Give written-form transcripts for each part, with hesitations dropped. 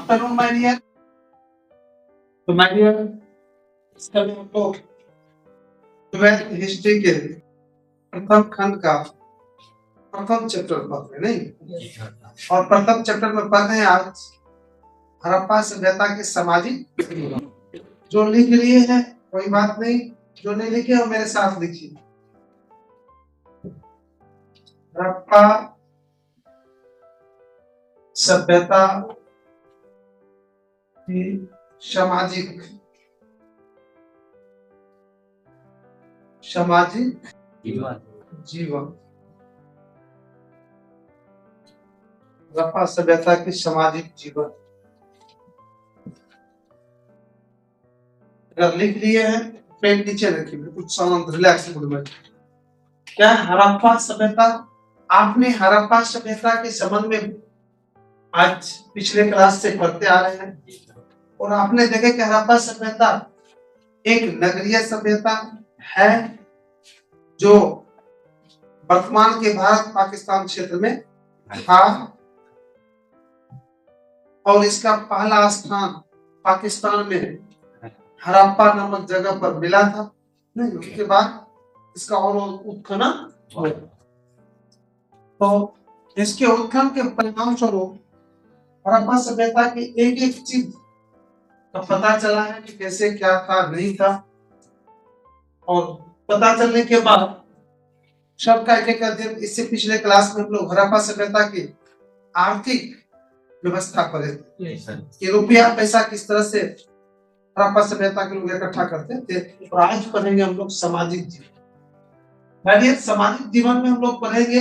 Afternoon my dear. तो my dear, इसका हम लोग ट्वेल्थ हिस्ट्री के प्रथम खंड का प्रथम चैप्टर पढ़ रहे नहीं, और प्रथम चैप्टर में पढ़ रहे हैं आज हड़प्पा सभ्यता के सामाजिक। जो लिख लिए हैं कोई बात नहीं, जो नहीं लिखे वो मेरे साथ लिखिए। हड़प्पा सभ्यता की सामाजिक जीवन। हड़प्पा सभ्यता की सामाजिक जीवन अगर लिख लिए हैं पेन नीचे रखिए, कुछ शांत रिलैक्स मूड में। क्या हड़प्पा सभ्यता, आपने हड़प्पा सभ्यता के संबंध में आज पिछले क्लास से पढ़ते आ रहे हैं, और आपने देखा कि हड़प्पा सभ्यता एक नगरीय सभ्यता है जो वर्तमान के भारत पाकिस्तान क्षेत्र में था, और इसका पहला स्थान पाकिस्तान में हड़प्पा नामक जगह पर मिला था। नहीं, उसके बाद इसका और उत्खनन हुआ। तो इसके उत्खनन के परिणाम स्वरूप हड़प्पा सभ्यता की एक एक चीज का पता चला है कि कैसे क्या था नहीं था, और पता चलने के बाद सबका एक एक अध्ययन। इससे पिछले क्लास में हम लोग हड़प्पा सभ्यता की आर्थिक व्यवस्था पढ़े कि रुपया पैसा किस तरह से हड़प्पा सभ्यता के लोग इकट्ठा करते थे। और आज पढ़ेंगे हम लोग सामाजिक जीवन। सामाजिक जीवन में हम लोग पढ़ेंगे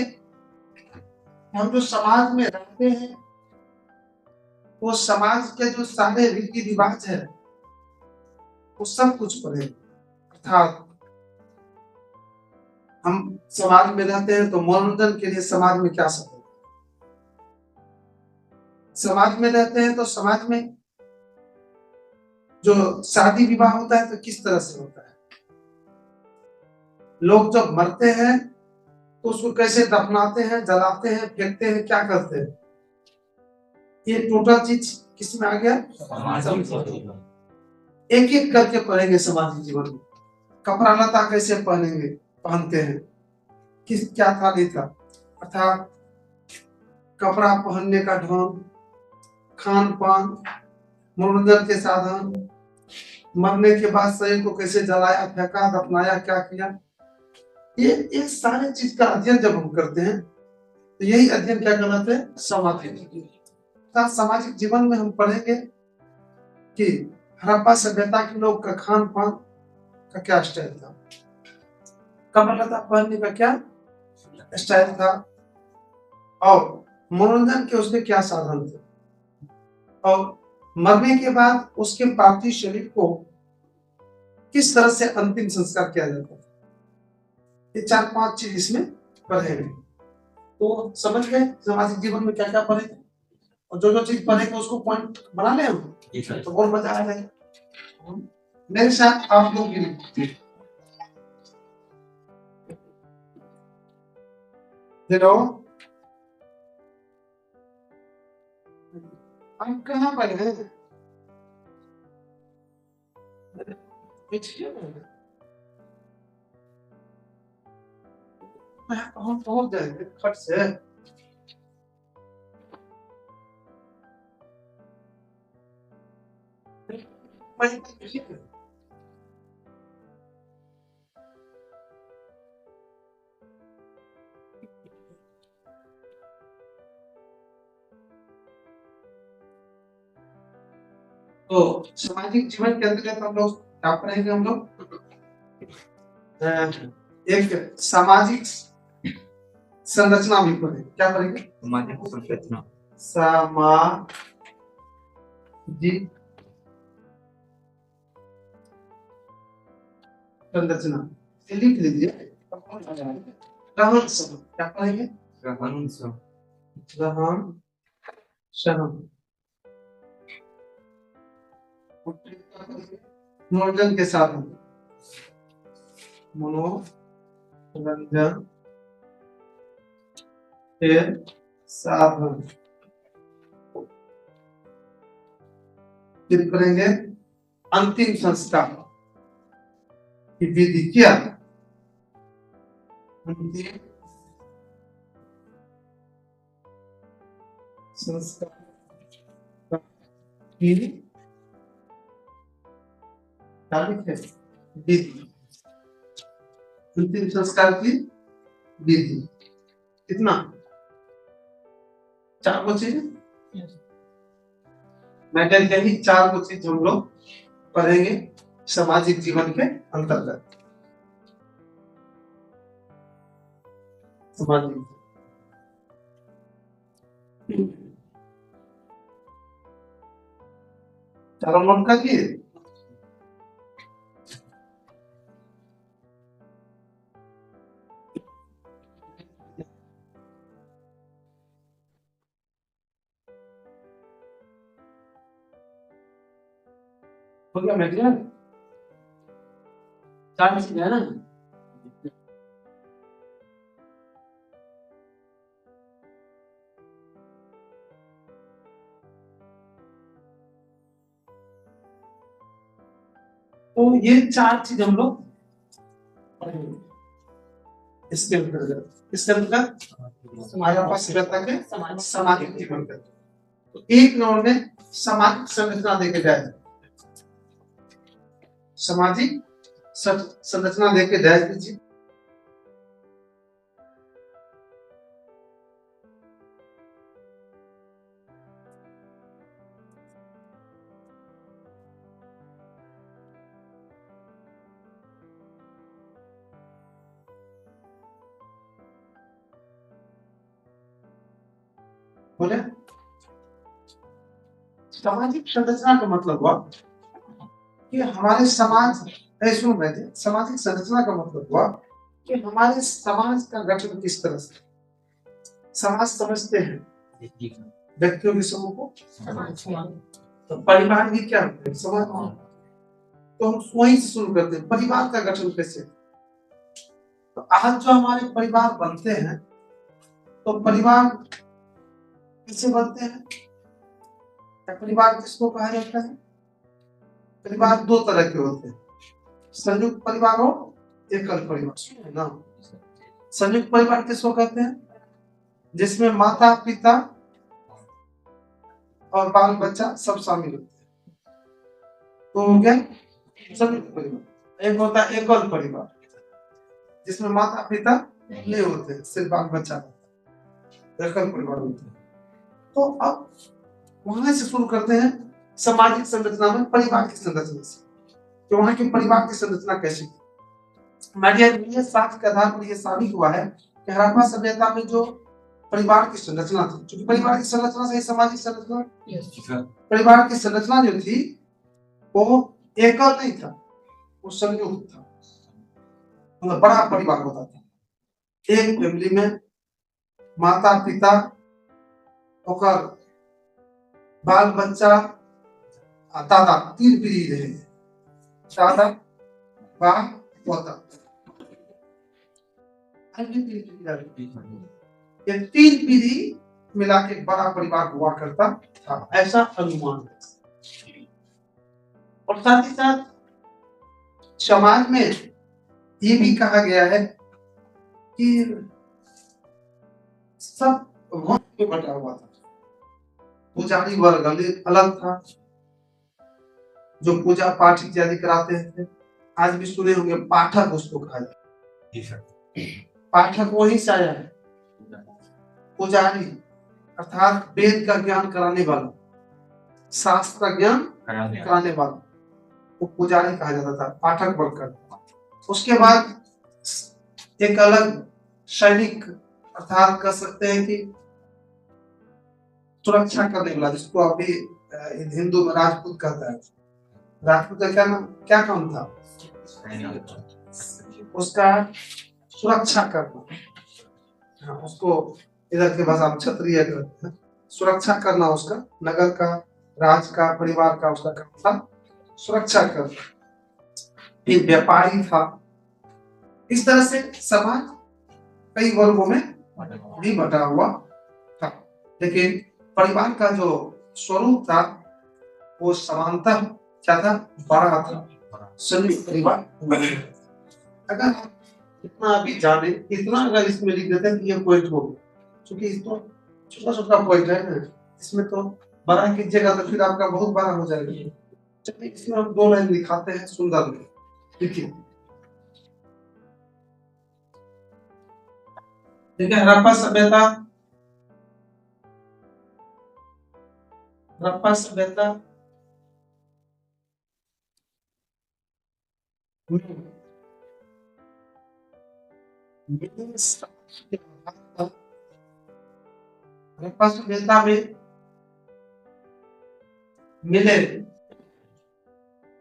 हम जो समाज में रहते हैं वो समाज के जो सारे रीति रिवाज है वो सब कुछ पढ़ेंगे। अर्थात हम समाज में रहते हैं तो मनोरंजन के लिए समाज में क्या सब है, समाज में रहते हैं तो समाज में जो शादी विवाह होता है तो किस तरह से होता है, लोग जब मरते हैं तो उसको कैसे दफनाते हैं, जलाते हैं, फेंकते हैं, क्या करते हैं, ये टोटल चीज किसमें आ गया, एक एक करके पढ़ेंगे सामाजिक जीवन में। कपड़ा लता कैसे पहनेंगे, पहनते हैं, किस क्या था नहीं था, अर्थात कपड़ा पहनने का ढंग, खान पान, मनोरंजन के साधन, मरने के बाद शरीर को कैसे जलाया, फेंका, दफनाया, क्या किया, ये सारे चीज का अध्ययन जब हम करते हैं तो यही अध्ययन क्या कहलाते हैं, सामाजिक जीवन में हम पढ़ेंगे कि हड़प्पा सभ्यता के लोग का खान पान का क्या स्टाइल था, कपड़ा लता पहनने का क्या स्टाइल था, और मनोरंजन के उसके क्या साधन थे, और मरने के बाद उसके पार्थिव शरीर को किस तरह से अंतिम संस्कार किया जाता था। ये 4-5 चीज इसमें पढ़ेंगे। तो समझ गए सामाजिक जीवन में क्या क्या पढ़ेंगे, और जो जो चीज पढ़ेंगे उसको पॉइंट बना ले हम, तो बहुत मजा आ जाएगा। मेरे साथ आप लोग भी देखो हम कहाँ पर हैं, हम पहुंच जाएंगे खट से। तो सामाजिक जीवन के अंतर्गत हम लोग क्या पढ़ेंगे, हम लोग एक सामाजिक संरचना भी पढ़ेंगे। क्या पढ़ेंगे, सामाजिक संरचना, सामाजिक संरचना लिख लीजिए। रहन सहन क्या पढ़ेंगे, रहन सहन, मनोरंजन के साधन, मनोरंजन के साधन, फिर करेंगे अंतिम संस्कार की विधि। क्या अंतिम संस्कार की तारीख है विधि। अंतिम संस्कार की विधि कितना 4 को चीज मैटर के ही 4 को चीज हम लोग पढ़ेंगे सामाजिक जीवन के अंतर्गत। सामाजिक चारों नोट कर दिए। हो गया मटेरियल 4 चीज है ना। तो ये 4 चीज हम लोग इसके अंतर्गत हमारे पास रहता है सामाजिक जीवन का। तो एक नंबर में सामाजिक संरचना देके जाए, सामाजिक संरचना देके जाए दीजिए। बोले सामाजिक संरचना का मतलब हुआ कि हमारे समाज ऐसे में सामाजिक संरचना का मतलब हुआ कि हमारे समाज का गठन किस तरह से समाज समझते हैं व्यक्तियों के समूह को। तो परिवार भी क्या होता है समाज। तो हम वहीं से शुरू करते हैं परिवार का गठन कैसे। तो आज जो हमारे परिवार बनते हैं तो परिवार कैसे बनते हैं। परिवार किसको कहा जाता है। परिवार 2 तरह के होते हैं, संयुक्त परिवार और एकल परिवार ना। संयुक्त परिवार किसको कहते हैं जिसमें माता पिता और बाल बच्चा सब शामिल होते हैं। तो हो गया संयुक्त परिवार। एक होता है एकल परिवार जिसमें माता पिता नहीं होते सिर्फ बाल बच्चा होता है, एकल परिवार होते हैं। तो अब वहां से शुरू करते हैं सामाजिक संरचना में परिवार की संरचना से। तो वहां की परिवार की संरचना कैसी थी। साक्ष्य के आधार पर यह साबित हुआ है कि हड़प्पा सभ्यता में जो परिवार की संरचना थी, क्योंकि परिवार की संरचना से सामाजिक संरचना, परिवार की संरचना जो थी वो एकल नहीं था, वो संयुक्त था। मतलब बड़ा परिवार होता था। एक फैमिली में माता पिता होकर बाल बच्चा दादा 3 पीढ़ी रहे। दादा बाप पोता ये 3 पीढ़ी मिला के बड़ा परिवार हुआ करता था, ऐसा अनुमान है। और साथ ही साथ समाज में ये भी कहा गया है कि सब वंश में बटा हुआ था। पुजारी वर्ग अलग था जो पूजा पाठ इत्यादि कराते थे। आज भी सुने होंगे पाठक उसको कहा जाता है। पाठक वही से आया है। पुजारी अर्थात वेद का ज्ञान कराने वाला, शास्त्र का ज्ञान कराने वाला, वो पुजारी कहा जाता था, पाठक बनकर। उसके बाद एक अलग सैनिक अर्थात कह सकते हैं कि सुरक्षा करने वाला, जिसको अभी हिंदू में राजपूत कहता है। राजपूत का क्या काम था उसका सुरक्षा करना। उसको इधर के भाषा में क्षत्रिय कहते हैं। सुरक्षा करना उसका नगर का, राज का, परिवार का उसका काम था सुरक्षा करना। एक व्यापारी था। इस तरह से समाज कई वर्गों में भी बटा हुआ था। लेकिन परिवार का जो स्वरूप था वो समानता क्या था, बड़ा था, संयुक्त परिवार बने। अगर आप इतना अभी जाने, इतना अगर इसमें लिख देते हैं तो ये पॉइंट हो गया, क्योंकि इसको छोटा छोटा पॉइंट है ना, इसमें तो बड़ा कीजिएगा तो फिर आपका बहुत बड़ा हो जाएगा। चलिए इसमें हम 2 लाइन दिखाते हैं सुंदर में। देखिए ठीक है, हड़प्पा सभ्यता हड़प्पा सभ्यता में मिले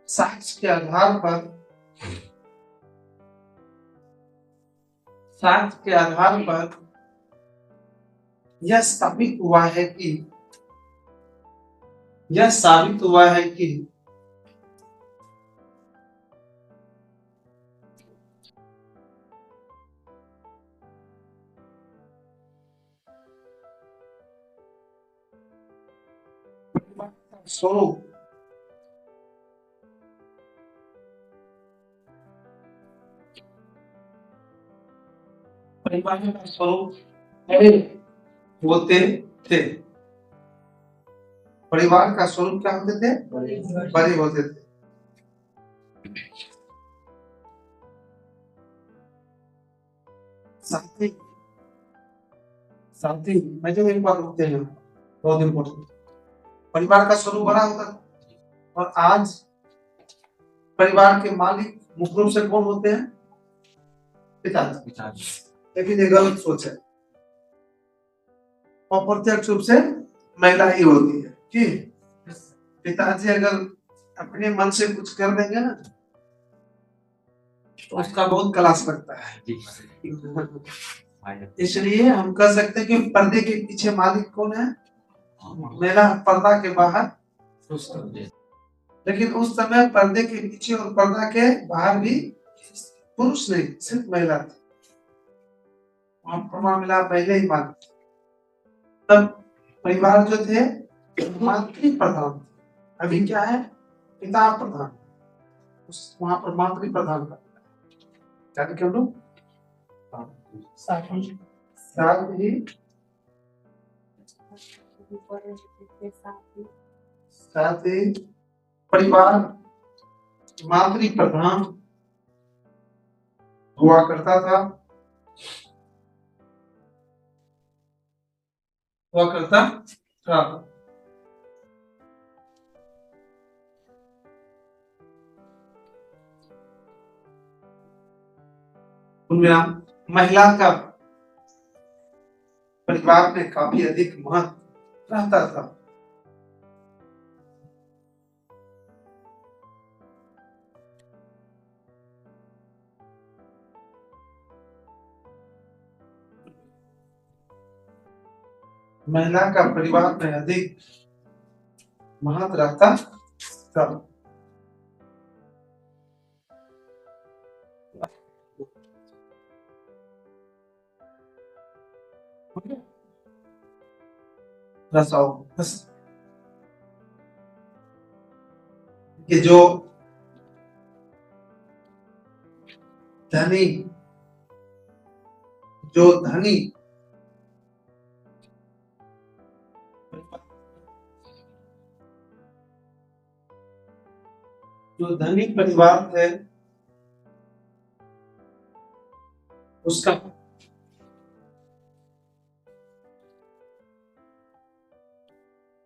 साक्ष्य के आधार पर, साक्ष्य के आधार पर यह साबित हुआ है कि, यह साबित हुआ है कि स्वरूप परिवार का स्वरूप बड़े होते थे। परिवार का स्वरूप क्या होते थे, बड़े होते थे। साथ ही साथ ही मैं जो एक बात बोलते हैं बहुत इम्पोर्टेंट, परिवार का स्वरूप बड़ा होता है। और आज परिवार के मालिक मुख्य रूप से कौन होते हैं, पिताजी। लेकिन ये गलत सोच है, अप्रत्यक्ष रूप से महिला ही होती है कि पिताजी अगर अपने मन से कुछ कर देंगे ना तो उसका बहुत क्लास लगता है। इसलिए हम कह सकते हैं कि पर्दे के पीछे मालिक कौन है, महिला पर्दा के बाहर। लेकिन उस समय पर्दे के पीछे और पर्दा के बाहर भी पुरुष नहीं, सिर्फ महिला थी। वहां प्रमाण मिला पहले ही मान, तब परिवार जो थे मातृ प्रधान, अभी क्या है पिता प्रधान, वहां पर मातृ प्रधान का क्या क्यों लोग साथ ही परिवार मातृ प्रधान हुआ करता था, हुआ करता था। उनमें महिला का परिवार में काफी अधिक महत्व रहता था। महिला का परिवार में अधिक महत्व रहता था। रसाओ कि जो धनी, जो धनी जो धनी परिवार है उसका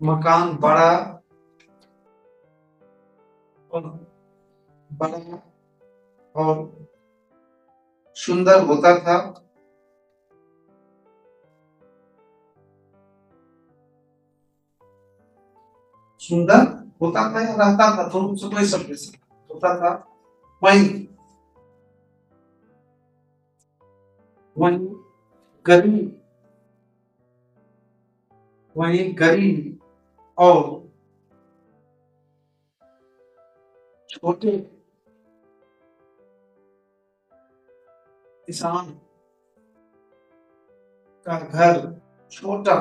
मकान बड़ा और बड़ा और सुंदर होता था। सुंदर होता था या रहता था, दोनों से कोई सब होता था। वहीं वहीं गरीब, वहीं गरीब और छोटे किसान का घर छोटा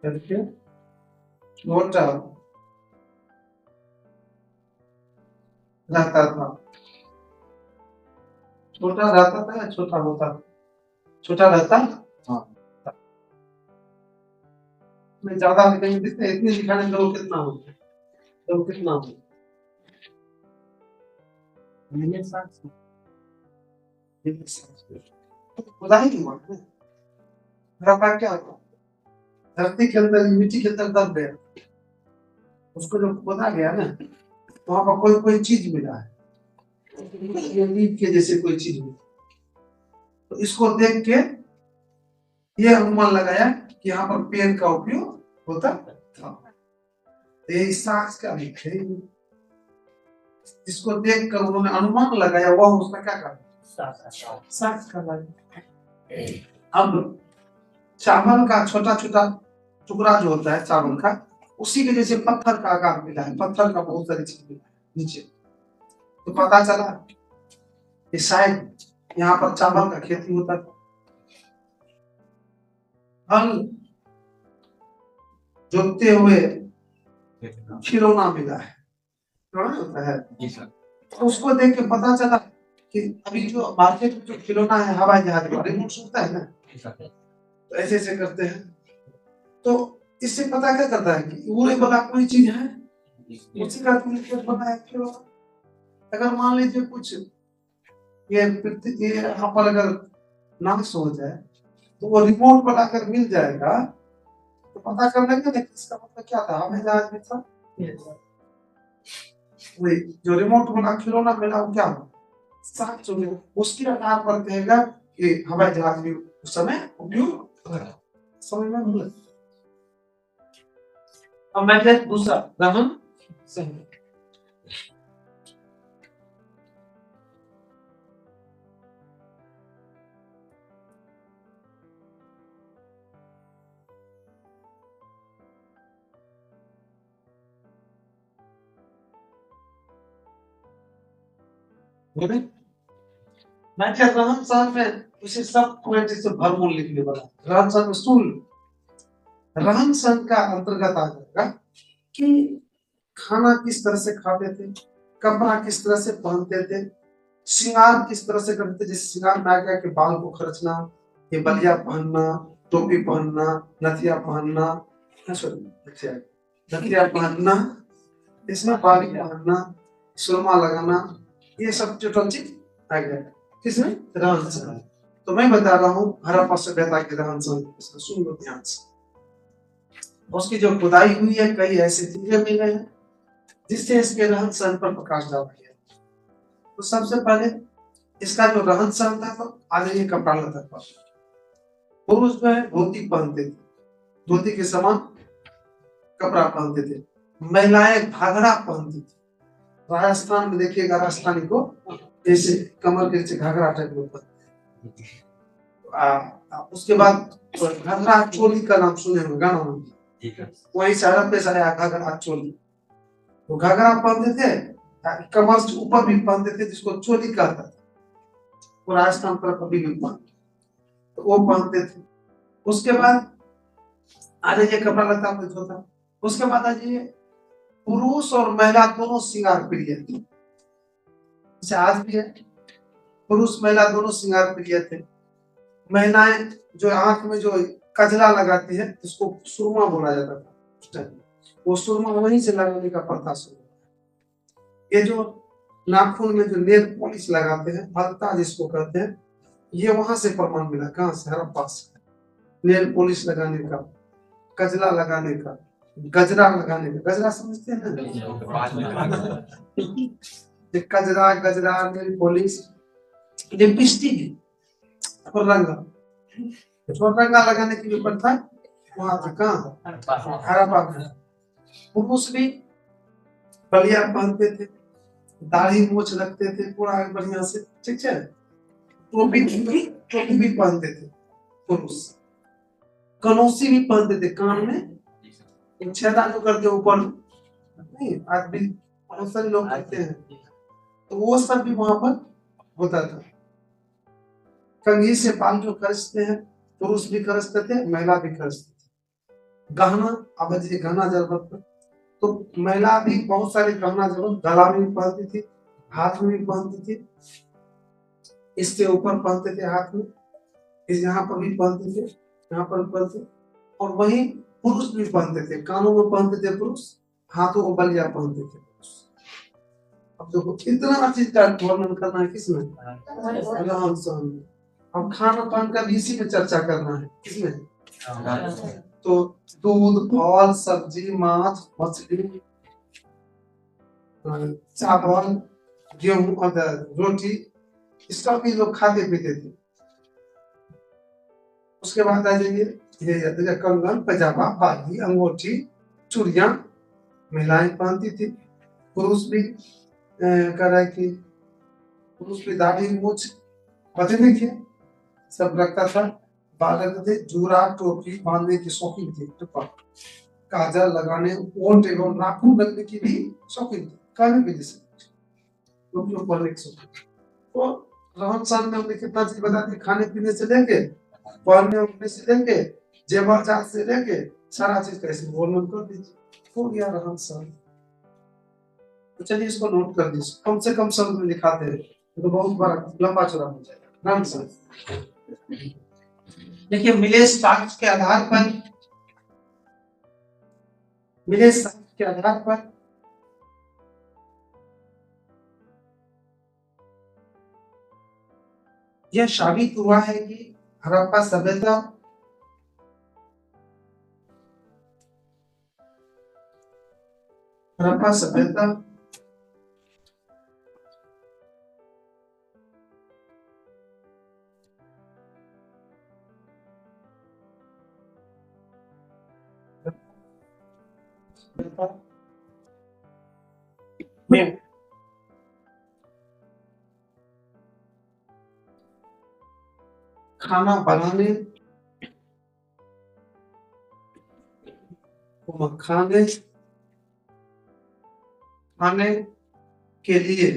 करके छोटा रहता था। छोटा रहता था या छोटा होता था? छोटा रहता में ज्यादा कहीं दिखते इतने दिखाने में लोग कितना होते हैं, लोग कितना होते हैं? मिलियन सात सौ, मिलियन सात सौ। खुदा ही नहीं मानते। हड़प्पा क्या होता? धरती के अंदर मिट्टी के अंदर दब गया, उसको जो खोदा गया ना, वहां पर कोई कोई चीज मिला है, ये नीम के जैसे कोई चीज मिली। तो इसको देख के ये अनुमान लगाया कि यहाँ पर पेन का उपयोग होता था। तो ये साक्ष का भी है, जिसको देख कर उन्होंने अनुमान लगाया, वह उसका क्या कर साक्ष कर रहा। अब चावल का छोटा छोटा टुकड़ा जो होता है चावल का, उसी के जैसे पत्थर का आकार मिला है, पत्थर का बहुत सारी चीज मिला है नीचे। तो पता चला कि शायद यहाँ पर चावल का खेती होता था। हल जोतते हुए खिलौना मिला है, खिलौना होता है। तो उसको देख के पता चला कि अभी जो मार्केट में जो खिलौना है हवाई जहाज का रिमोट होता है ना, तो ऐसे ऐसे करते हैं। तो इससे पता क्या करता है कि वो एक बड़ा कोई चीज है, उसी का बनाया खिलौना। अगर मान लीजिए कुछ ये यहाँ पर अगर नाश हो जाए, तो वो रिमोट पर अगर मिल जाएगा तो पता कर लेंगे ना इसका मतलब क्या था, हमें जहाज में था। वही जो रिमोट वाला खिलौना मिला वो क्या हुआ, सात सौ में उसके आधार पर कहेगा कि हवाई जहाज भी उस समय उपयोग समझ में मिला। अब मैं दूसरा रहन सहन। मैं क्या रहन सहन में उसे सब पॉइंट से भरपूर लिखने वाला, रहन सहन में सुन, रहन सहन का अंतर्गत आ जाएगा कि खाना किस तरह से खाते थे, कपड़ा किस तरह से पहनते थे, श्रृंगार किस तरह से करते थे। जैसे श्रृंगार में आ गया कि बाल को खर्चना, ये बलिया पहनना, टोपी पहनना, नथिया पहनना, नथिया पहनना, इसमें बाली पहनना, सुरमा लगाना, ये सब टोटल चीज आ गया किसमें, रहन सहन। तो मैं बता रहा हूँ हड़प्पा सभ्यता के रहन सहन, सुन लो ध्यान से। उसकी जो खुदाई हुई है, कई ऐसी चीजें मिले हैं जिससे इसके रहन सहन पर प्रकाश डाला गया। तो सबसे पहले इसका जो रहन सहन था, तो आज ये कपड़ा लता था। पुरुष जो है धोती पहनते थे, धोती के समान कपड़ा पहनते थे। महिलाएं घाघरा पहनती थी। राजस्थान में देखिएगा राजस्थानी को जैसे कमर के नीचे घाघरा टाइप में पहनते। उसके बाद घाघरा चोली का नाम सुने होंगे, गाना वहीं से अरब पे आया घाघरा चोली। तो घाघरा पहनते थे, कमर से ऊपर भी पहनते थे, जिसको चोली कहता था। वो राजस्थान पर कभी भी पहनते, तो वो पहनते थे। उसके बाद आ जाइए कपड़ा लता में धोता। उसके बाद आ जाइए पुरुष और महिला दोनों श्रृंगार प्रिय थे, जैसे आज भी है, पुरुष महिला दोनों श्रृंगार प्रिय थे। महिलाएं जो आंख में जो कजला लगाती है, जिसको सुरमा बोला जाता था, वो सुरमा वहीं से लगाने का प्रथा शुरू। ये जो नाखून में जो नेल पॉलिश लगाते हैं, भत्ता जिसको कहते हैं, ये वहां से प्रमाण मिला। कहां से, हड़प्पा से। नेल पॉलिश लगाने का, कजला लगाने का, गजरा लगाने का। गजरा समझते हैं ना, कजरा गजरा नेल पॉलिश, लिपस्टिक और रंगा, रंगा लगाने की जो प्रथा वहां था। कहाँ, हड़प्पा में। पुरुष भी बलिया पहनते थे, दाढ़ी मूछ रखते थे पूरा बढ़िया से, ठीक है। टोपी भी पहनते थे पुरुष। कनौसी भी पहनते थे, कान में छेदा जो करते ऊपर नहीं, आज भी बहुत सारे लोग करते हैं, तो वो सब भी वहां पर होता था। कंघी से बाल जो खरचते हैं, पुरुष भी खरचते थे, महिला भी खरचते थे। गहना, अब जी गहना जरूरत, तो महिला भी बहुत सारे गहना जरूरत, गला में भी पहनती थी, हाथ में भी पहनती थी, इसके ऊपर पहनते थे हाथ में, इस यहाँ पर भी पहनते थे, यहाँ पर पहनते, और वही पुरुष भी पहनते थे, कानों में पहनते थे पुरुष, हाथों को बलिया पहनते थे पुरुष। अब देखो इतना चीज का वर्णन करना है किसमें, राम सहन में। अब खाना पान का भी इसी में चर्चा करना है, किसमें, तो दूध, फल, सब्जी, मांस, मछली, चावल, गेहूं और रोटी, इसका भी लोग खाते पीते थे। उसके बाद आ जाइए, ये कंगन, पैजामा, बाली, अंगूठी, चूड़ियां महिलाएं पहनती थी। पुरुष भी कर रहे कि पुरुष भी दाढ़ी मूछ बचे देखिए सब रखता था, बाल रखते थे, जूरा टोपी बांधने की शौकीन थे, काजल लगाने, ओंठ एवं नाखून रखने की भी शौकीन थे, काले भी जैसे टोपियों पहनने की शौकीन। तो रहन सहन में हमने कितना चीज बता दी, खाने पीने से लेके, पहनने ओढ़ने से लेके, जेवर जात से लेके, सारा चीज कैसे वर्णन कर दीजिए, हो गया रहन सहन। तो चलिए इसको नोट कर दीजिए, कम से कम शब्द में दिखाते हैं, तो बहुत बड़ा लंबा चौड़ा हो जाएगा। रहन सहन देखिए, मिलेश साक्ष्य के आधार पर, मिलेश साक्ष्य के आधार पर यह साबित हुआ है कि हड़प्पा सभ्यता हड़प्पा सभ्यता में खाना बनाने, खाने खाने के लिए,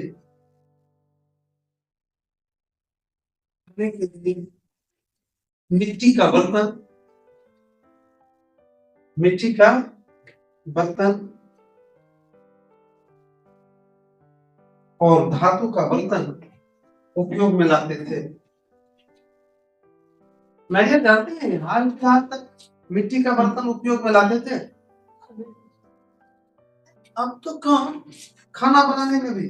खाने के लिए मिट्टी का बर्तन, मिट्टी का बर्तन और धातु का बर्तन उपयोग में लाते थे। मैं जानते हैं हाल फिलहाल तक मिट्टी का बर्तन उपयोग में लाते थे, अब तो कम, खाना बनाने में भी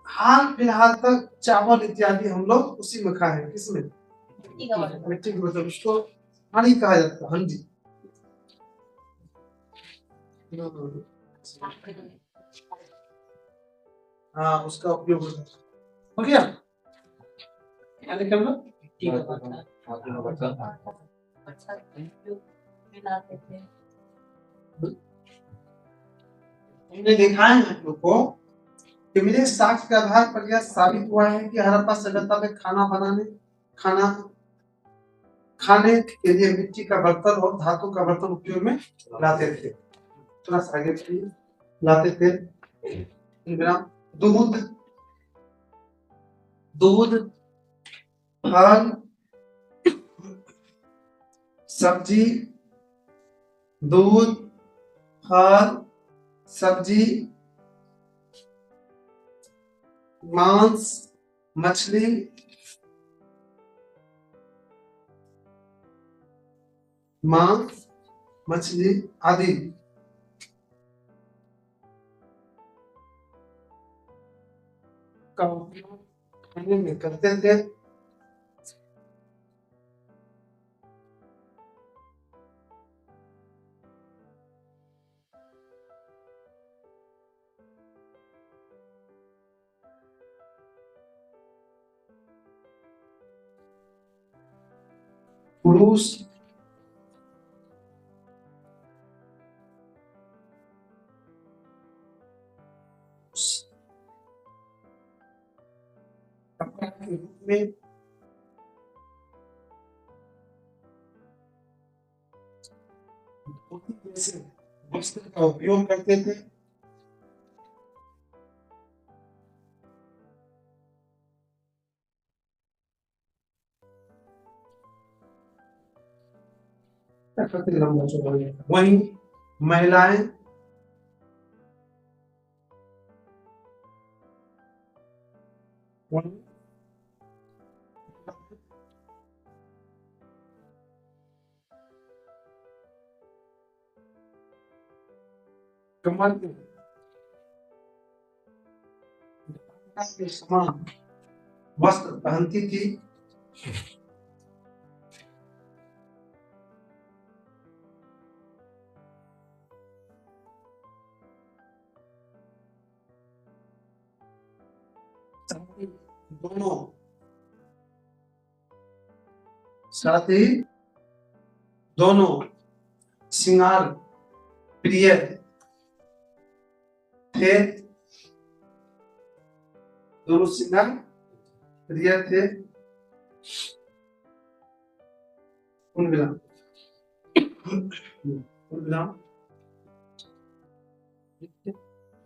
हाल फिलहाल तक चावल इत्यादि हम लोग उसी में खाए हैं, किसमें, मिट्टी के बर्तन, उसको हांडी कहा जाता है, हांडी। हाँ उसका उपयोग होता है। हो गया, क्या निकलना, हमने दिखाया है आप लोग को कि मेरे साक्ष्य के आधार पर यह साबित हुआ है कि हड़प्पा सभ्यता में खाना खाने के लिए मिट्टी का बर्तन और धातु का बर्तन उपयोग में लाते थे। थोड़ा सा आगे चलिए, लाते थे। दूध, दूध, फल, सब्जी, दूध, फल, सब्जी, मांस, मछली, मांस, मछली आदि का उपयोग खाने में करते थे। पुरुष कपड़ा के रूप में धोती जैसे वस्त्र का उपयोग करते थे। लंबा चौड़ा हो जाएगा। वहीं महिलाएं कमर के समान वस्त्र पहनती थी। दोनों साथ ही दोनों श्रृंगार प्रिय थे। दोनों श्रृंगार प्रिय थे।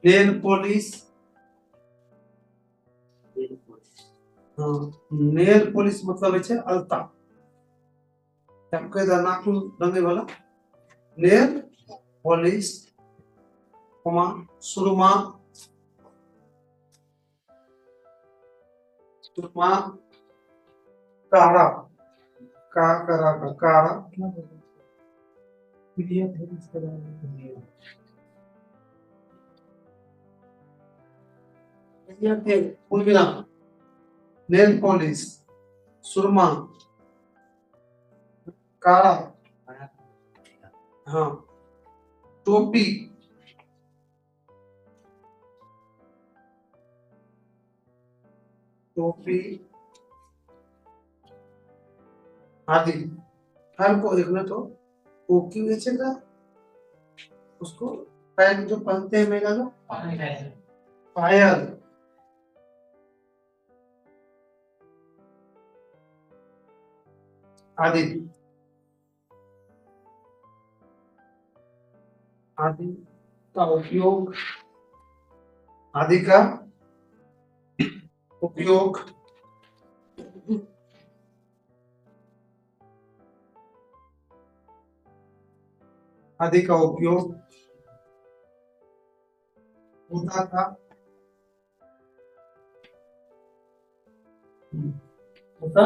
नेल पॉलिश, हाँ नेल पॉलिश मतलब है अलता, नाखून रंगे वाला नेल पॉलिश, सुरमा, सुरमा काढ़ा, काढ़ा नेल पॉलिश, सुरमा, काढ़ा, हाँ टोपी, टोपी आदि। हर को देखना तो टोपी बेचेगा, उसको पैर में जो पहनते हैं महिला लोग पायल, आदि आदि का उपयोग, आदि का उपयोग आदि का उपयोग होता था। होता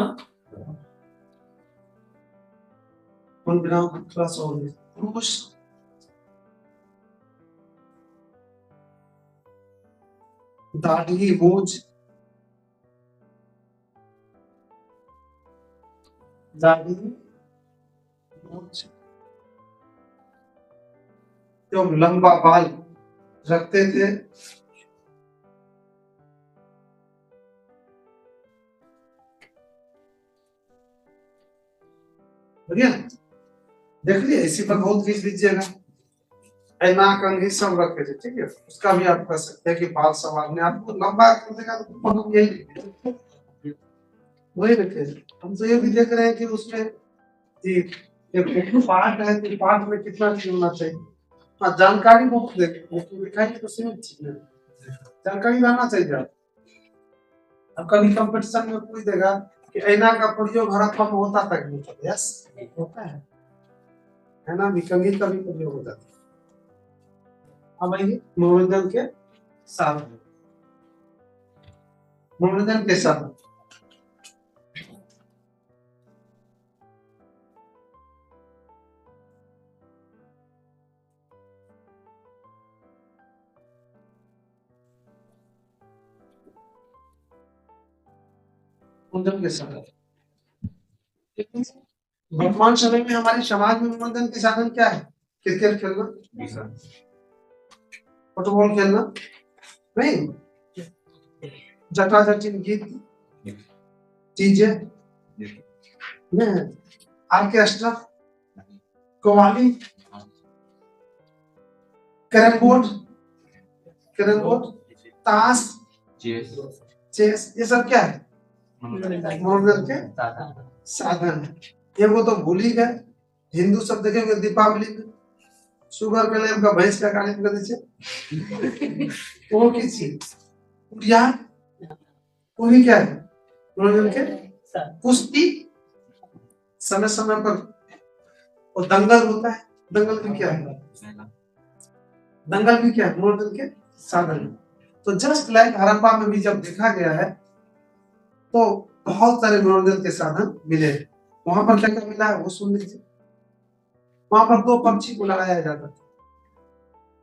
क्लास और पुरुष दाढ़ी मूछ, दाढ़ी मूछ एवं लंबा बाल रखते थे। बढ़िया, देख लिया, इसी पर बहुत खींच लीजिएगा। ऐना कंघी सब रखे थे, ठीक है, उसका भी आप कर सकते हैं कि बाल संवारने आपको लंबा कर देगा तो हम यही वही रखे। हम तो ये भी देख रहे हैं कि उसमें एक पार्ट है तो पार्ट में कितना चीज होना चाहिए। हाँ जानकारी बहुत देखिए, लिखाई तो सीमित चीज है, जानकारी रहना चाहिए। अब कभी कंपटीशन में पूछ देगा कि ऐना का प्रयोग हड़प्पा में होता था कि नहीं, यस होता है ना, भी कभी कभी प्रयोग हो जाता है। अब आइए मनोरंजन के साधन, मनोरंजन के साधन मनोरंजन के साधन वर्तमान समय में हमारे समाज में मनोरंजन के साधन क्या है? क्रिकेट खेलना, फुटबॉल खेलना, नहीं जटाजटिन गीत चीजें, ऑर्केस्ट्रा, कव्वाली, कैरम बोर्ड, ताश, चेस, ये सब क्या है? मनोरंजन के साधन है। ये वो तो भूल ही गए। हिंदू सब देखेंगे दीपावली में शुगर के लेम का भैंस का गाने कर दीजिए वो की चीज वो भी क्या है? मनोरंजन के कुश्ती, समय समय पर और दंगल होता है, दंगल भी क्या है, दंगल भी क्या है, मनोरंजन के साधन है। तो जस्ट लाइक हड़प्पा में भी जब देखा गया है तो बहुत सारे मनोरंजन के साधन मिले। वहां पर क्या क्या मिला है वो सुन लीजिए। वहां पर 2 पक्षी को लगाया जाता था।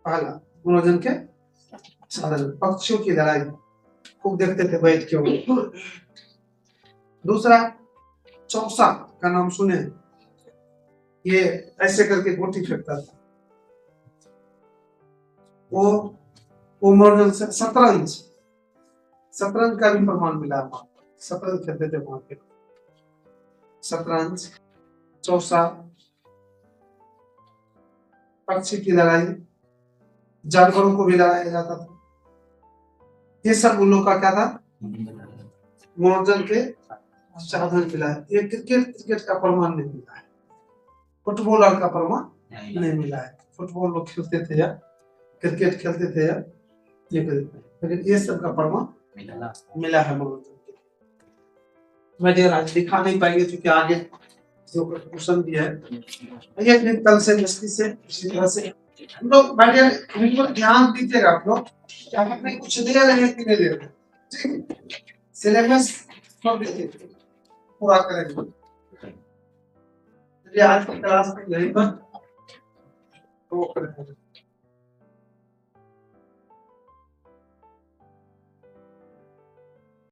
पहला मनोरंजन के साधन पक्षियों की लड़ाई खूब देखते थे बैठ के वो। दूसरा चौसा का नाम सुने, ये ऐसे करके गोटी फेंकता था वो मनोरंजन से। शतरंज, शतरंज का भी प्रमाण मिला है, शतरंज खेलते थे वहां पे। शतरंज, चौसा, पक्षी की लड़ाई, जानवरों को भी लड़ाया जाता था। ये सब उन लोग का क्या था, मनोरंजन के साधन मिला है। ये क्रिकेट का प्रमाण नहीं मिला है, फुटबॉलर का प्रमाण नहीं मिला है। फुटबॉल लोग खेलते थे या क्रिकेट खेलते थे या ये लेकिन ये सब का प्रमाण मिला है मनोरंजन के। मैं आज दिखा नहीं पाएंगे क्योंकि आगे जो क्वेश्चन भी है ये भी कल से मस्ती से इसी तरह से हम लोग बैठे बिल्कुल ध्यान दीजिएगा आप लोग कि आपने कुछ दे रहे हैं कि नहीं दे रहे, ठीक। सिलेबस सब देखिए पूरा करेंगे। चलिए आज की क्लास में यहीं पर तो करेंगे।